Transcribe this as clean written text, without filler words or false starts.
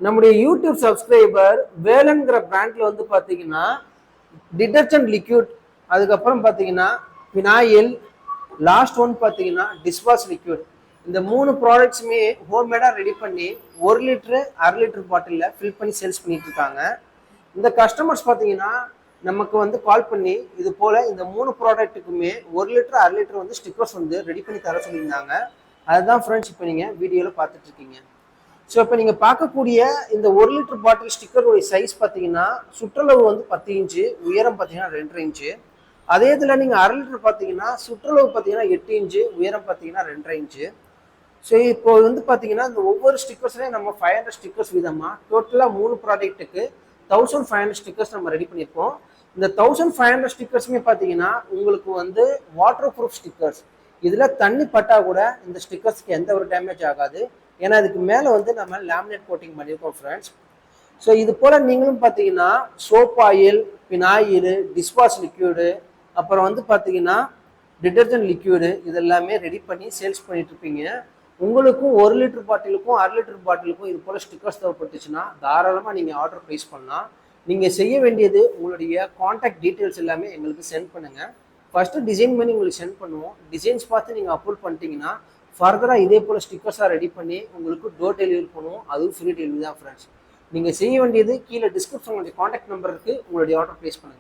நம்முடைய YouTube subscriber வேலன்கிற பிராண்ட்ல வந்து பார்த்தீங்கன்னா டிடர்ஜென்ட் லிக்யூட், அதுக்கப்புறம் பார்த்தீங்கன்னா பினாயில், லாஸ்ட் ஒன் பார்த்தீங்கன்னா டிஷ்வாஷ் லிக்யூட். இந்த 3 ப்ராடக்ட்ஸுமே ஹோம்மேடாக ரெடி பண்ணி 1 லிட்டரு 1/2 லிட்டர் பாட்டிலில் ஃபில் பண்ணி சேல்ஸ் பண்ணிட்டு இருக்காங்க. இந்த கஸ்டமர்ஸ் பார்த்தீங்கன்னா நமக்கு வந்து கால் பண்ணி இது போல் இந்த 3 ப்ராடக்ட்டுக்குமே 1 லிட்டர் 1/2 லிட்டர் வந்து ஸ்டிக்கர்ஸ் வந்து ரெடி பண்ணி தர சொல்லியிருந்தாங்க. அதுதான் ஃப்ரெண்ட்ஸ் இப்போ நீங்கள் வீடியோவில் பார்த்துட்டு இருக்கீங்க. ஸோ இப்போ நீங்கள் பார்க்கக்கூடிய இந்த 1 லிட்டர் பாட்டில் ஸ்டிக்கருடைய சைஸ் பார்த்தீங்கன்னா சுற்றளவு வந்து 10 இன்ச்சு, உயரம் பார்த்தீங்கன்னா 2.5 இன்ச்சு. அதே இதில் நீங்கள் 1/2 லிட்டர் பார்த்தீங்கன்னா சுற்றளவு பார்த்தீங்கன்னா 8 இன்ச்சு, உயரம் பார்த்தீங்கன்னா 2.5 இன்ச்சு. ஸோ இப்போ வந்து பார்த்தீங்கன்னா இந்த ஒவ்வொரு ஸ்டிக்கர்ஸ்லேயும் நம்ம 500 ஸ்டிக்கர்ஸ் விதமாக டோட்டலாக 3 ப்ராடக்ட்டுக்கு 1500 ஸ்டிக்கர்ஸ் நம்ம ரெடி பண்ணியிருக்கோம். இந்த 1500 ஸ்டிக்கர்ஸுமே பார்த்தீங்கன்னா உங்களுக்கு வந்து வாட்டர் ப்ரூஃப் ஸ்டிக்கர்ஸ். இதில் தண்ணி பட்டா கூட இந்த ஸ்டிக்கர்ஸ்க்கு எந்த ஒரு டேமேஜ் ஆகாது. ஏன்னா அதுக்கு மேலே வந்து நம்ம லேமினேட் கோட்டிங் பண்ணியிருக்கோம் ஃப்ரெண்ட்ஸ். ஸோ இது போல் நீங்களும் பார்த்தீங்கன்னா soap oil, phenyl, dishwash liquid, அப்புறம் வந்து பார்த்தீங்கன்னா டிடர்ஜென்ட் லிக்யூடு இதெல்லாமே ரெடி பண்ணி சேல்ஸ் பண்ணிட்டு இருப்பீங்க. உங்களுக்கும் 1 லிட்டர் பாட்டிலுக்கும் 1/2 லிட்டர் பாட்டிலுக்கும் இது போல் ஸ்டிக்கர்ஸ் தேவைப்பட்டுச்சுன்னா தாராளமாக நீங்கள் ஆர்டர் ப்ளேஸ் பண்ணலாம். நீங்கள் செய்ய வேண்டியது உங்களுடைய காண்டாக்ட் டீட்டெயில்ஸ் எல்லாமே எங்களுக்கு சென்ட் பண்ணுங்கள். ஃபஸ்ட்டு டிசைன் பண்ணி உங்களுக்கு சென்ட் பண்ணுவோம். டிசைன்ஸ் பார்த்து நீங்கள் அப்லோட் பண்ணிட்டீங்கன்னா ஃபர்தராக இதே போல் ஸ்டிக்கர்ஸாக ரெடி பண்ணி உங்களுக்கு டோர் டெலிவரி பண்ணுவோம். அதுவும் ஃப்ரீ டெலிவரி தான் ஃப்ரெண்ட்ஸ். நீங்கள் செய்ய வேண்டியது கீழே டிஸ்கிரிப்ஷன் உங்களுடைய காண்டாக்ட் நம்பருக்கு உங்களுடைய ஆர்டர் ப்ளேஸ் பண்ணுங்கள்.